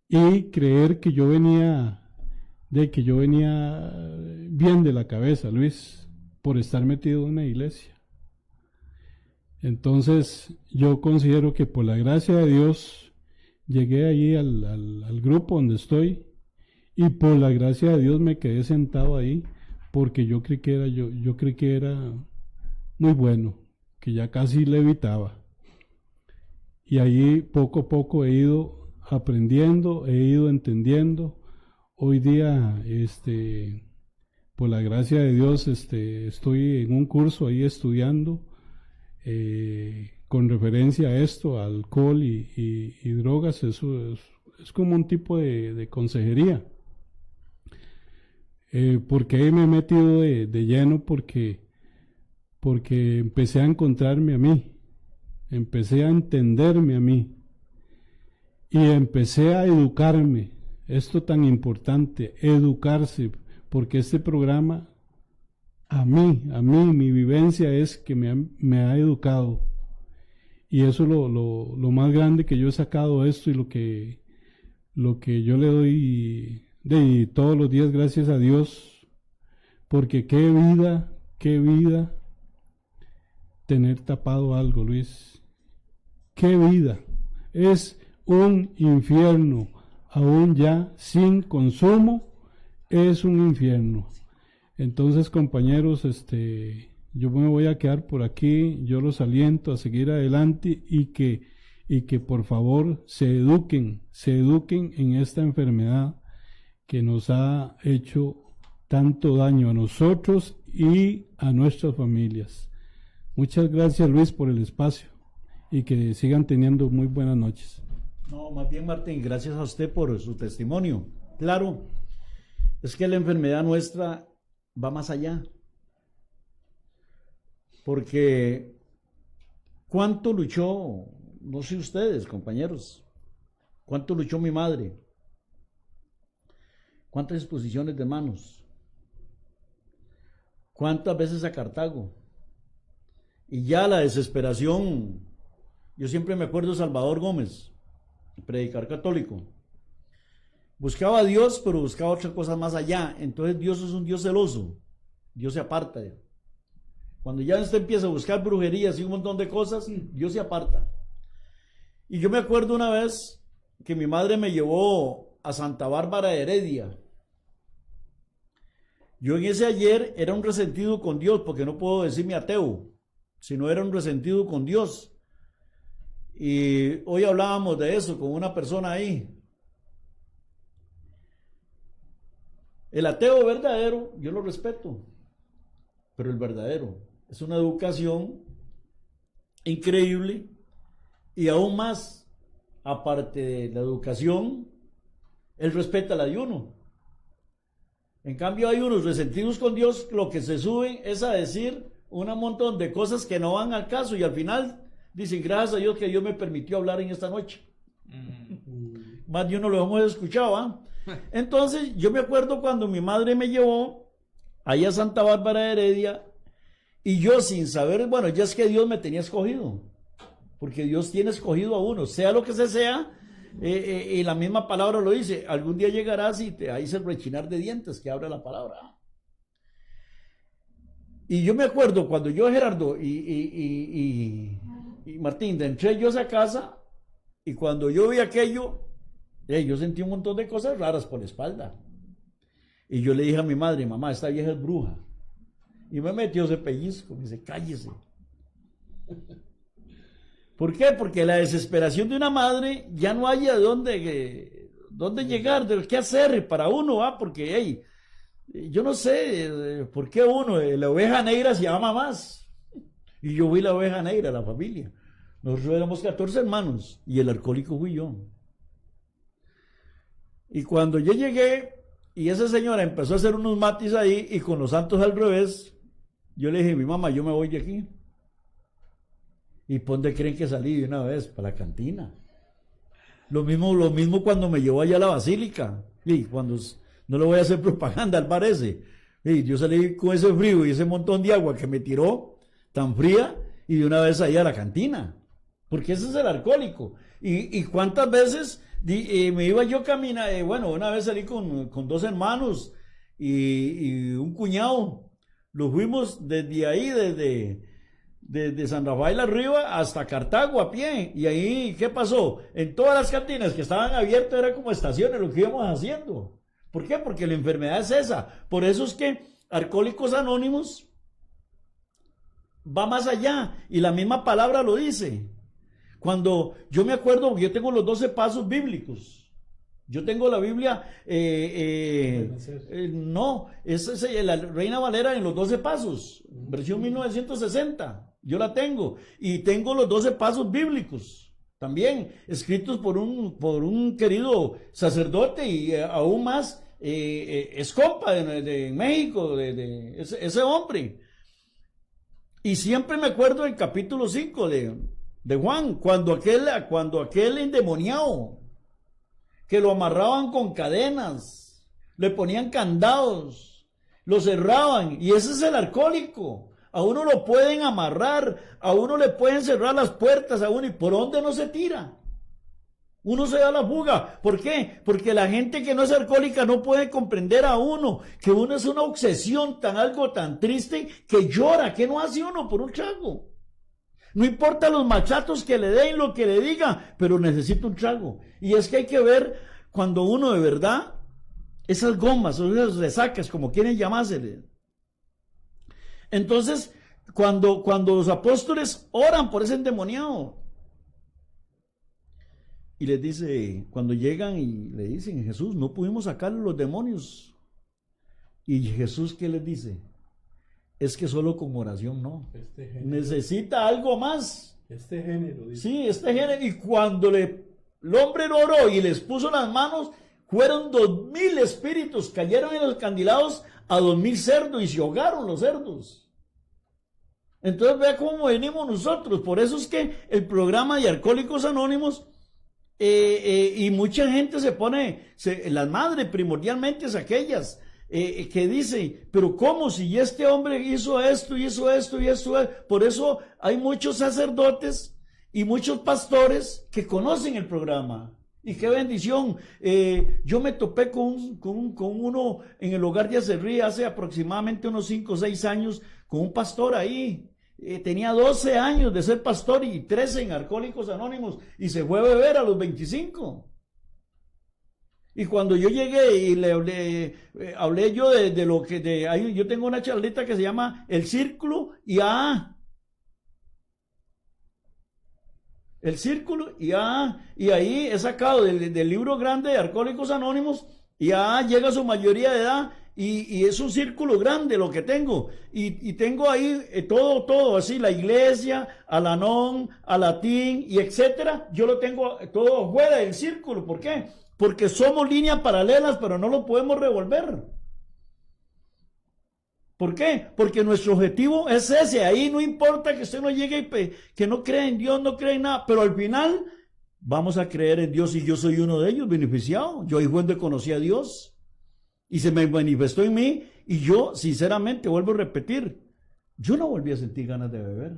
y creer que yo venía bien de la cabeza, Luis, por estar metido en una iglesia. Entonces yo considero que por la gracia de Dios llegué allí al grupo donde estoy, y por la gracia de Dios me quedé sentado ahí, porque yo creí que era muy bueno, que ya casi levitaba. Y ahí poco a poco he ido aprendiendo, he ido entendiendo. Hoy día, por la gracia de Dios, estoy en un curso ahí estudiando con referencia a esto, a alcohol y drogas. Eso es como un tipo de consejería. ¿Por qué me he metido de lleno? Porque empecé a encontrarme a mí, empecé a entenderme a mí, y empecé a educarme. Esto tan importante, educarse, porque este programa, a mí, mi vivencia es que me ha educado. Y eso es lo más grande que yo he sacado de esto, y lo que yo le doy todos los días gracias a Dios, porque qué vida tener tapado algo, Luis. Qué vida. Es un infierno. Aún ya sin consumo es un infierno. Entonces, compañeros, yo me voy a quedar por aquí, yo los aliento a seguir adelante y que por favor se eduquen en esta enfermedad que nos ha hecho tanto daño a nosotros y a nuestras familias. Muchas gracias, Luis, por el espacio y que sigan teniendo muy buenas noches. No, más bien, Martín, gracias a usted por su testimonio. Claro, es que la enfermedad nuestra va más allá. Porque ¿cuánto luchó? No sé ustedes, compañeros, ¿cuánto luchó mi madre? ¿Cuántas exposiciones de manos? ¿Cuántas veces a Cartago? Y ya la desesperación, yo siempre me acuerdo de Salvador Gómez, predicador católico. Buscaba a Dios, pero buscaba otra cosa más allá. Entonces Dios es un Dios celoso, Dios se aparta. Cuando ya usted empieza a buscar brujerías y un montón de cosas, Dios se aparta. Y yo me acuerdo una vez que mi madre me llevó a Santa Bárbara de Heredia. Yo en ese ayer era un resentido con Dios, porque no puedo decirme ateo, sino era un resentido con Dios. Y hoy hablábamos de eso con una persona ahí. El ateo verdadero, yo lo respeto, pero el verdadero es una educación increíble. Y aún más, aparte de la educación, él respeta el ayuno. En cambio hay unos resentidos con Dios, lo que se suben es a decir un montón de cosas que no van al caso y al final dicen gracias a Dios que Dios me permitió hablar en esta noche. Más de uno lo hemos escuchado, ¿ah? Entonces yo me acuerdo cuando mi madre me llevó allá a Santa Bárbara de Heredia y yo sin saber, bueno, ya es que Dios me tenía escogido. Porque Dios tiene escogido a uno, sea lo que sea, y la misma palabra lo dice, algún día llegarás y te dice el rechinar de dientes que abre la palabra. Y yo me acuerdo cuando yo, Gerardo y Martín, entré yo a esa casa, y cuando yo vi aquello, yo sentí un montón de cosas raras por la espalda. Y yo le dije a mi madre, mamá, esta vieja es bruja. Y me metió ese pellizco, me dice, cállese. ¿Por qué? Porque la desesperación de una madre ya no haya dónde llegar, de qué hacer para uno, ¿va? Porque, hey, yo no sé por qué uno, la oveja negra se llama más. Y yo fui la oveja negra, la familia. Nosotros éramos 14 hermanos y el alcohólico fui yo. Y cuando yo llegué y esa señora empezó a hacer unos matis ahí y con los santos al revés, yo le dije, mi mamá, yo me voy de aquí. ¿Y por dónde creen que salí de una vez? Para la cantina. Lo mismo cuando me llevó allá a la basílica. Y cuando, no le voy a hacer propaganda al parece. Y yo salí con ese frío y ese montón de agua que me tiró, tan fría, y de una vez ahí a la cantina. Porque ese es el alcohólico. Y cuántas veces me iba yo a caminar, bueno, una vez salí con 2 hermanos y un cuñado. Lo fuimos desde ahí, desde San Rafael arriba hasta Cartago a pie. Y ahí, ¿qué pasó? En todas las cantinas que estaban abiertas era como estaciones lo que íbamos haciendo. ¿Por qué? Porque la enfermedad es esa. Por eso es que Alcohólicos Anónimos va más allá. Y la misma palabra lo dice. Cuando yo me acuerdo, yo tengo los 12 pasos bíblicos. Yo tengo la Biblia, no, es la Reina Valera en los 12 pasos, versión 1960, yo la tengo, y tengo los 12 pasos bíblicos, también, escritos por un querido sacerdote y aún más, es compa de México, de ese hombre. Y siempre me acuerdo del capítulo 5 de Juan, cuando aquel endemoniado, que lo amarraban con cadenas, le ponían candados, lo cerraban, y ese es el alcohólico. A uno lo pueden amarrar, a uno le pueden cerrar las puertas, a uno, y ¿por dónde no se tira? Uno se da la fuga. ¿Por qué? Porque la gente que no es alcohólica no puede comprender a uno, que uno es una obsesión, algo tan triste, que llora. ¿Qué no hace uno por un trago? No importa los machatos que le den, lo que le digan, pero necesita un trago. Y es que hay que ver cuando uno de verdad, esas gomas, o esas resacas, como quieren llamársele. Entonces, cuando los apóstoles oran por ese endemoniado. Y les dice, cuando llegan y le dicen, Jesús, no pudimos sacarle los demonios. Y Jesús, ¿qué les dice? Es que solo con oración no. Necesita algo más. Este género. Dice. Sí, este género. Y cuando el hombre oró y les puso las manos, fueron 2000 espíritus, cayeron en los candilados a 2000 cerdos y se ahogaron los cerdos. Entonces vea cómo venimos nosotros. Por eso es que el programa de Alcohólicos Anónimos y mucha gente se pone, las madres primordialmente es aquellas que dicen, pero ¿cómo si este hombre hizo esto y hizo esto y esto? Por eso hay muchos sacerdotes y muchos pastores que conocen el programa. Y qué bendición. Yo me topé con uno en el hogar de Acerrí hace aproximadamente unos 5 o 6 años, con un pastor ahí. Tenía 12 años de ser pastor y 13 en Alcohólicos Anónimos, y se fue a beber a los 25. Y cuando yo llegué y le hablé yo de lo que yo tengo una charlita que se llama El Círculo y AA. El Círculo y AA. Y ahí he sacado del libro grande de Alcohólicos Anónimos, y AA llega a su mayoría de edad. Y es un círculo grande lo que tengo. Y tengo ahí todo, así, la iglesia, Al-Anon, Al-Latín y etcétera. Yo lo tengo todo fuera del círculo. ¿Por qué? Porque somos líneas paralelas, pero no lo podemos revolver. ¿Por qué? Porque nuestro objetivo es ese. Ahí no importa que usted no llegue y que no crea en Dios, no crea en nada, pero al final vamos a creer en Dios, y yo soy uno de ellos, beneficiado. Yo ahí fue donde conocí a Dios. Y se me manifestó en mí, y yo, sinceramente, vuelvo a repetir, yo no volví a sentir ganas de beber.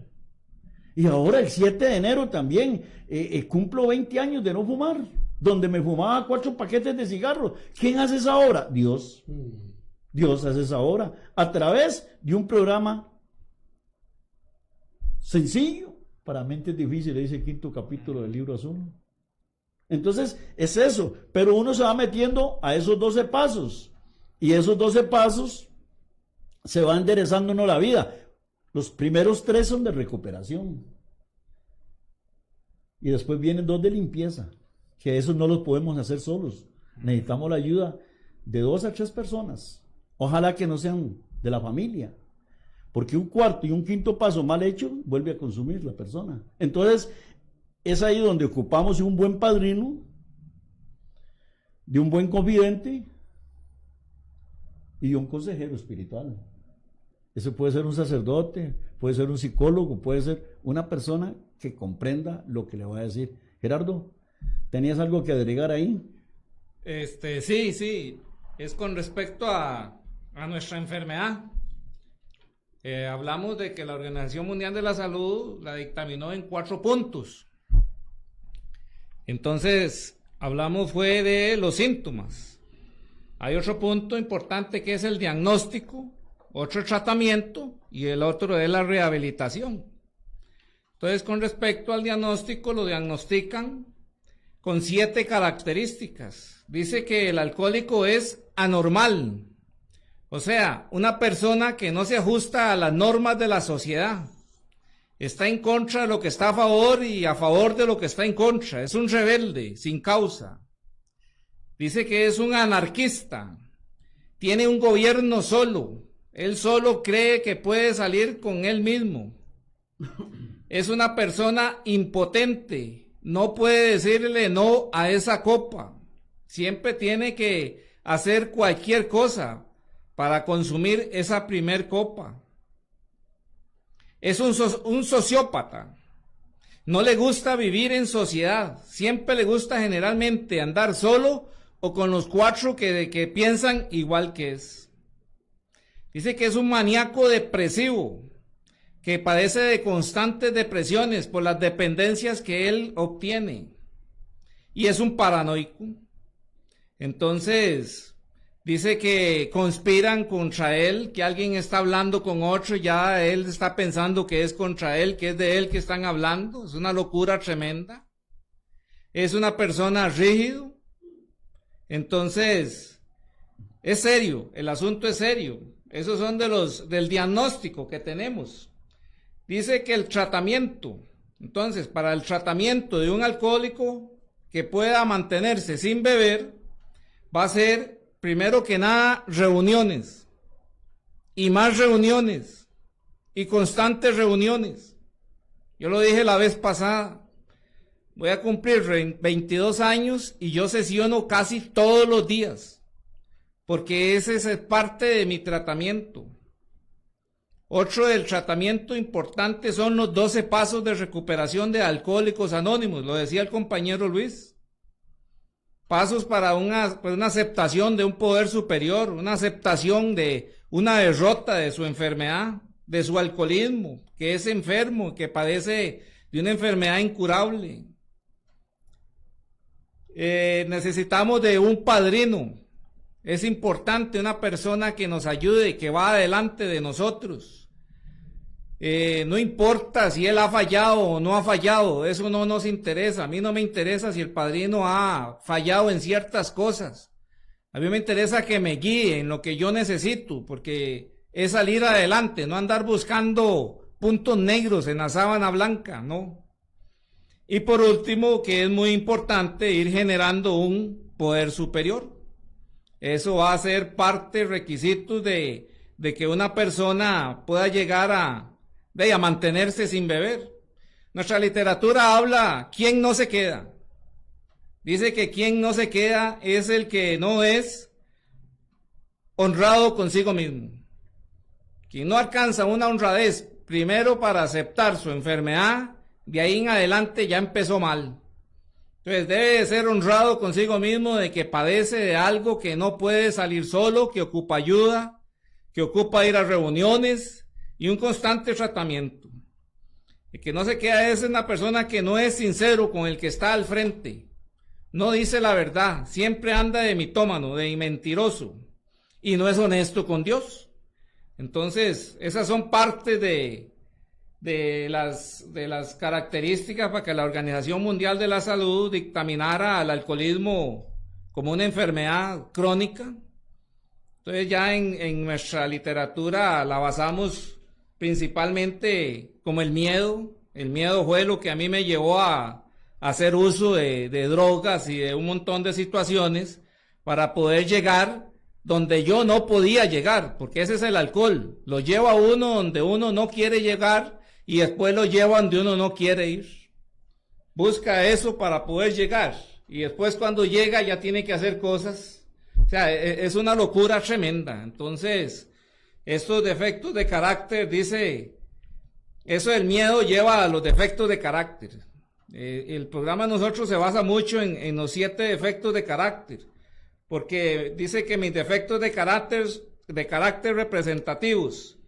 Y ahora el 7 de enero también cumplo 20 años de no fumar, donde me fumaba 4 paquetes de cigarros. ¿Quién hace esa obra? Dios. Dios hace esa obra a través de un programa sencillo para mentes difíciles, dice el 5º capítulo del libro azul. Entonces es eso, pero uno se va metiendo a esos 12 pasos. Y esos 12 pasos se va enderezando uno la vida. Los primeros 3 son de recuperación. Y después vienen 2 de limpieza, que esos no los podemos hacer solos. Necesitamos la ayuda de 2 a 3 personas. Ojalá que no sean de la familia. Porque un 4º y un 5º paso mal hecho vuelve a consumir la persona. Entonces es ahí donde ocupamos de un buen padrino, de un buen confidente y de un consejero espiritual. Eso puede ser un sacerdote, puede ser un psicólogo, puede ser una persona que comprenda lo que le va a decir. Gerardo, ¿tenías algo que agregar ahí? Sí, es con respecto a nuestra enfermedad. Hablamos de que la Organización Mundial de la Salud la dictaminó en 4 puntos. Entonces, fue de los síntomas. Hay otro punto importante que es el diagnóstico, otro tratamiento y el otro es la rehabilitación. Entonces, con respecto al diagnóstico, lo diagnostican con 7 características. Dice que el alcohólico es anormal, o sea, una persona que no se ajusta a las normas de la sociedad. Está en contra de lo que está a favor y a favor de lo que está en contra. Es un rebelde sin causa. Dice que es un anarquista. Tiene un gobierno solo. Él solo cree que puede salir con él mismo. Es una persona impotente. No puede decirle no a esa copa. Siempre tiene que hacer cualquier cosa para consumir esa primer copa. Es un sociópata. No le gusta vivir en sociedad. Siempre le gusta generalmente andar solo o con los 4 que piensan igual que es. Dice que es un maníaco depresivo, que padece de constantes depresiones por las dependencias que él obtiene. Y es un paranoico. Entonces, dice que conspiran contra él, que alguien está hablando con otro, ya él está pensando que es contra él, que es de él que están hablando. Es una locura tremenda. Es una persona rígido. Entonces, es serio, el asunto es serio. Esos son del diagnóstico que tenemos. dice que el tratamiento, entonces, para el tratamiento de un alcohólico que pueda mantenerse sin beber, va a ser, primero que nada, reuniones, y más reuniones, y constantes reuniones. Yo lo dije la vez pasada, voy a cumplir 22 años y yo sesiono casi todos los días, porque ese es parte de mi tratamiento. Otro del tratamiento importante son los 12 pasos de recuperación de Alcohólicos Anónimos, lo decía el compañero Luis. Pasos para una aceptación de un poder superior, una aceptación de una derrota de su enfermedad, de su alcoholismo, que es enfermo, que padece de una enfermedad incurable. Necesitamos de un padrino. Es importante una persona que nos ayude, que va adelante de nosotros. No importa si él ha fallado o no ha fallado, eso no nos interesa. A mí no me interesa si el padrino ha fallado en ciertas cosas. A mí me interesa que me guíe en lo que yo necesito, porque es salir adelante, no andar buscando puntos negros en la sábana blanca, no. Y por último, que es muy importante, ir generando un poder superior. Eso va a ser parte, requisitos de que una persona pueda llegar a mantenerse sin beber. Nuestra literatura habla, ¿quién no se queda? Dice que quien no se queda es el que no es honrado consigo mismo. Quien no alcanza una honradez, primero para aceptar su enfermedad, de ahí en adelante ya empezó mal. Entonces debe de ser honrado consigo mismo de que padece de algo que no puede salir solo, que ocupa ayuda, que ocupa ir a reuniones y un constante tratamiento. El que no se queda es una persona que no es sincero con el que está al frente. No dice la verdad, siempre anda de mitómano, de mentiroso y no es honesto con Dios. Entonces, esas son partes de las características para que la Organización Mundial de la Salud dictaminara al alcoholismo como una enfermedad crónica. Entonces ya en nuestra literatura la basamos principalmente como el miedo. El miedo fue lo que a mí me llevó a hacer uso de drogas y de un montón de situaciones para poder llegar donde yo no podía llegar, porque ese es el alcohol. Lo lleva a uno donde uno no quiere llegar y después lo lleva donde uno no quiere ir. Busca eso para poder llegar y después cuando llega ya tiene que hacer cosas. O sea, es una locura tremenda. Entonces, estos defectos de carácter, dice, eso del miedo lleva a los defectos de carácter. El programa de nosotros se basa mucho en los 7 defectos de carácter, porque dice que mis defectos de carácter representativos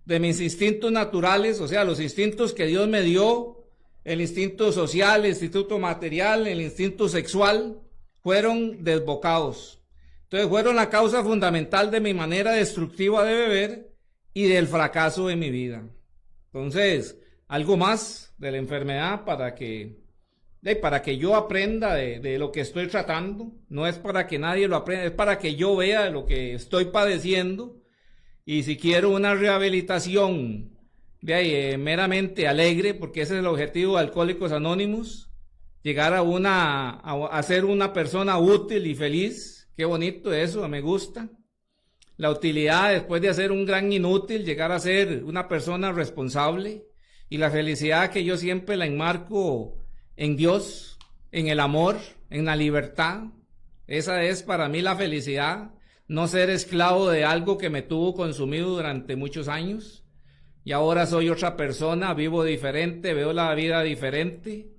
de mis instintos naturales, o sea, los instintos que Dios me dio, el instinto social, el instinto material, el instinto sexual, fueron desbocados. Entonces fueron la causa fundamental de mi manera destructiva de beber y del fracaso de mi vida. Entonces, algo más de la enfermedad para que yo aprenda de lo que estoy tratando. No es para que nadie lo aprenda, es para que yo vea de lo que estoy padeciendo. Y si quiero una rehabilitación meramente alegre, porque ese es el objetivo de Alcohólicos Anónimos, llegar a ser una persona útil y feliz. Qué bonito eso, me gusta. La utilidad después de ser un gran inútil, llegar a ser una persona responsable. Y la felicidad que yo siempre la enmarco en Dios, en el amor, en la libertad. Esa es para mí la felicidad. No ser esclavo de algo que me tuvo consumido durante muchos años. Y ahora soy otra persona, vivo diferente, veo la vida diferente.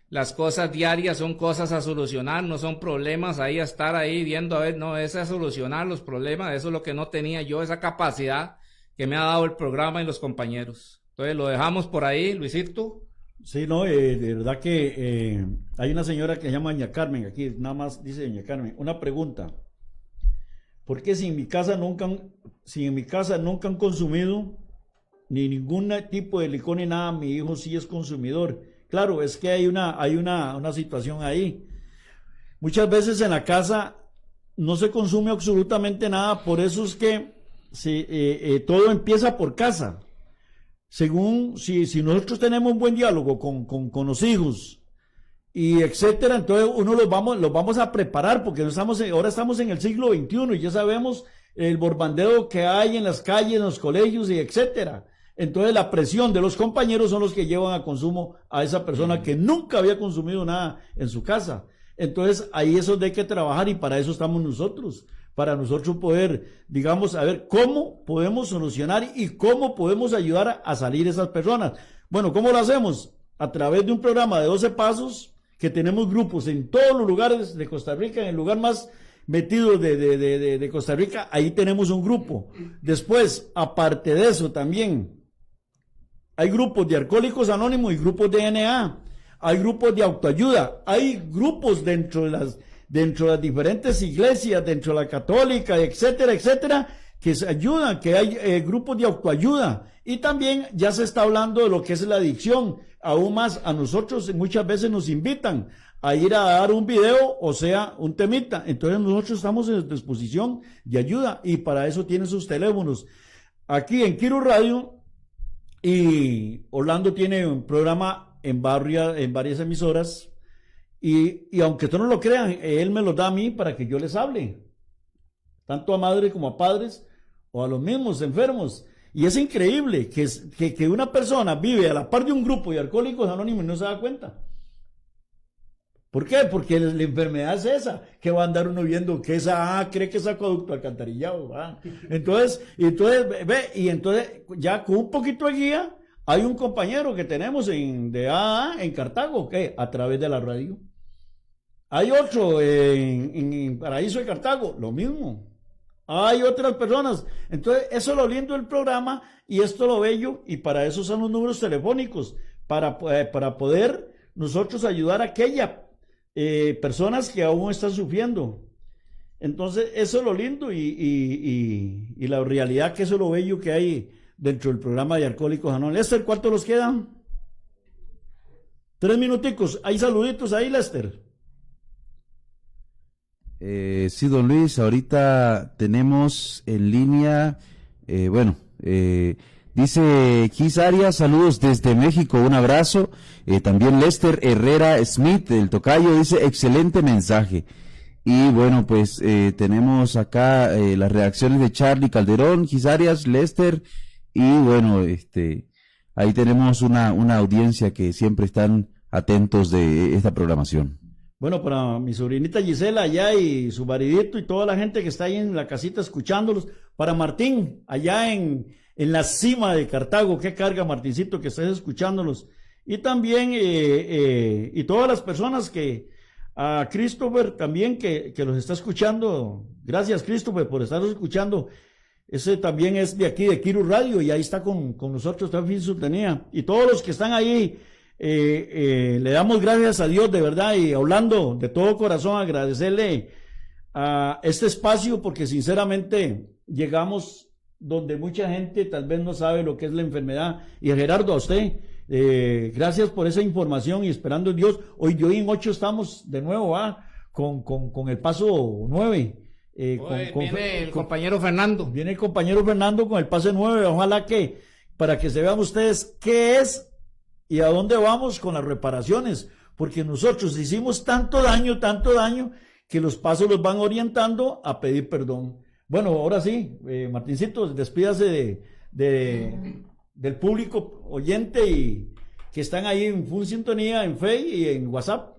Las cosas diarias son cosas a solucionar, no son problemas ahí a estar ahí viendo, a ver, no, es a solucionar los problemas. Eso es lo que no tenía yo, esa capacidad que me ha dado el programa y los compañeros. Entonces lo dejamos por ahí, Luisito. Sí, no, de verdad que hay una señora que se llama Doña Carmen, aquí nada más dice Doña Carmen, una pregunta. ¿Por qué si en mi casa nunca han consumido ni ningún tipo de licor ni nada, mi hijo sí es consumidor? Claro, es que hay una situación ahí. Muchas veces en la casa no se consume absolutamente nada, por eso es que todo empieza por casa. según si nosotros tenemos un buen diálogo con los hijos y etcétera, entonces uno los vamos a preparar, porque ahora estamos en el siglo XXI y ya sabemos el borbandeo que hay en las calles, en los colegios y etcétera. Entonces la presión de los compañeros son los que llevan a consumo a esa persona que nunca había consumido nada en su casa. Entonces ahí es donde hay que trabajar, y para eso estamos nosotros, para nosotros poder, digamos, a ver cómo podemos solucionar y cómo podemos ayudar a salir esas personas. Bueno, ¿cómo lo hacemos? A través de un programa de 12 pasos, que tenemos grupos en todos los lugares de Costa Rica, en el lugar más metido de Costa Rica, ahí tenemos un grupo. Después, aparte de eso también, hay grupos de Alcohólicos Anónimos y grupos de NA, hay grupos de autoayuda, hay grupos dentro de las diferentes iglesias, dentro de la católica, etcétera, etcétera, que se ayudan, que hay grupos de autoayuda. Y también ya se está hablando de lo que es la adicción. Aún más, a nosotros muchas veces nos invitan a ir a dar un video, o sea, un temita. Entonces nosotros estamos en disposición de ayuda, y para eso tienen sus teléfonos. Aquí en Quiru Radio, y Orlando tiene un programa en varias emisoras, y aunque ustedes no lo crean, él me lo da a mí para que yo les hable, tanto a madres como a padres, o a los mismos enfermos. Y es increíble que una persona vive a la par de un grupo de Alcohólicos Anónimos y no se da cuenta. ¿Por qué? Porque la enfermedad es esa, que va a andar uno viendo que cree que es acueducto alcantarillado, ¿va? Entonces ya con un poquito de guía, hay un compañero que tenemos de AA en Cartago, que a través de la radio. Hay otro en Paraíso de Cartago, lo mismo. Hay otras personas. Entonces, eso es lo lindo del programa, y esto es lo bello, y para eso son los números telefónicos, para poder nosotros ayudar a aquellas personas que aún están sufriendo. Entonces, eso es lo lindo, y la realidad, que eso es lo bello que hay dentro del programa de Alcohólicos Anónimos. Lester, ¿cuánto los quedan? 3 minuticos. ¿Hay saluditos ahí, Lester? Sí, don Luis, ahorita tenemos en línea, dice Gis Arias, saludos desde México, un abrazo. También Lester Herrera Smith, el tocayo, dice excelente mensaje. Y bueno, pues tenemos acá las reacciones de Charlie Calderón, Gis Arias, Lester, y bueno, ahí tenemos una audiencia que siempre están atentos de esta programación. Bueno, para mi sobrinita Gisela allá y su maridito y toda la gente que está ahí en la casita escuchándolos. Para Martín, allá en la cima de Cartago, qué carga, Martincito, que estés escuchándolos. Y también, y todas las personas a Christopher también que los está escuchando. Gracias, Christopher, por estar escuchando. Ese también es de aquí, de Quiru Radio, y ahí está con nosotros, está en sintonía. Y todos los que están ahí, le damos gracias a Dios, de verdad, y hablando de todo corazón, agradecerle a este espacio, porque sinceramente llegamos donde mucha gente tal vez no sabe lo que es la enfermedad. Y a Gerardo, a usted, gracias por esa información, y esperando en Dios. Hoy de hoy en 8 estamos de nuevo con el paso 9. Viene el compañero Fernando. Viene el compañero Fernando con el paso 9. Ojalá que, para que se vean ustedes qué es y a dónde vamos con las reparaciones, porque nosotros hicimos tanto daño, que los pasos los van orientando a pedir perdón. Bueno, ahora sí, Martincito, despídase del público oyente y que están ahí en full sintonía en Facebook y en WhatsApp.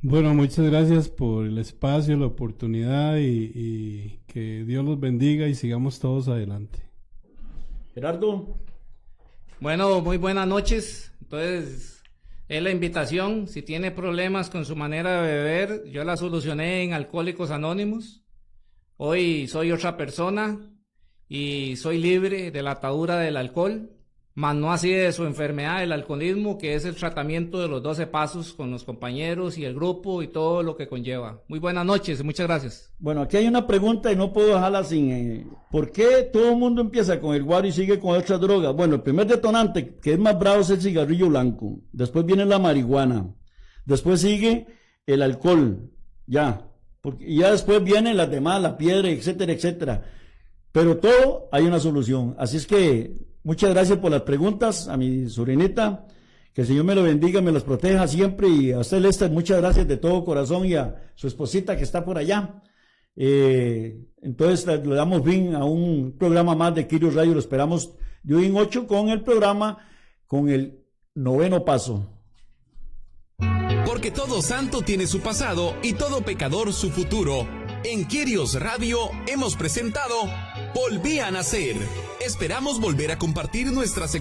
Bueno, muchas gracias por el espacio, la oportunidad, y que Dios los bendiga y sigamos todos adelante. Gerardo. Bueno, muy buenas noches. Entonces, es la invitación. Si tiene problemas con su manera de beber, yo la solucioné en Alcohólicos Anónimos. Hoy soy otra persona y soy libre de la atadura del alcohol, mas no así de su enfermedad, el alcoholismo, que es el tratamiento de los 12 pasos con los compañeros y el grupo y todo lo que conlleva. Muy buenas noches y muchas gracias. Bueno, aquí hay una pregunta y no puedo dejarla sin... ¿Por qué todo el mundo empieza con el guaro y sigue con otras drogas? Bueno, el primer detonante que es más bravo es el cigarrillo blanco. Después viene la marihuana. Después sigue el alcohol. Y ya después vienen las demás, la piedra, etcétera, etcétera. Pero todo hay una solución. Así es que muchas gracias por las preguntas a mi sobrinita. Que el Señor me lo bendiga, me los proteja siempre. Y a usted, Lester, muchas gracias de todo corazón, y a su esposita que está por allá. Entonces le damos fin a un programa más de Quirios Radio. Lo esperamos de hoy en 8 con el programa, con el 9º paso. Porque todo santo tiene su pasado y todo pecador su futuro. En Quirios Radio hemos presentado Volví a Nacer. Esperamos volver a compartir nuestras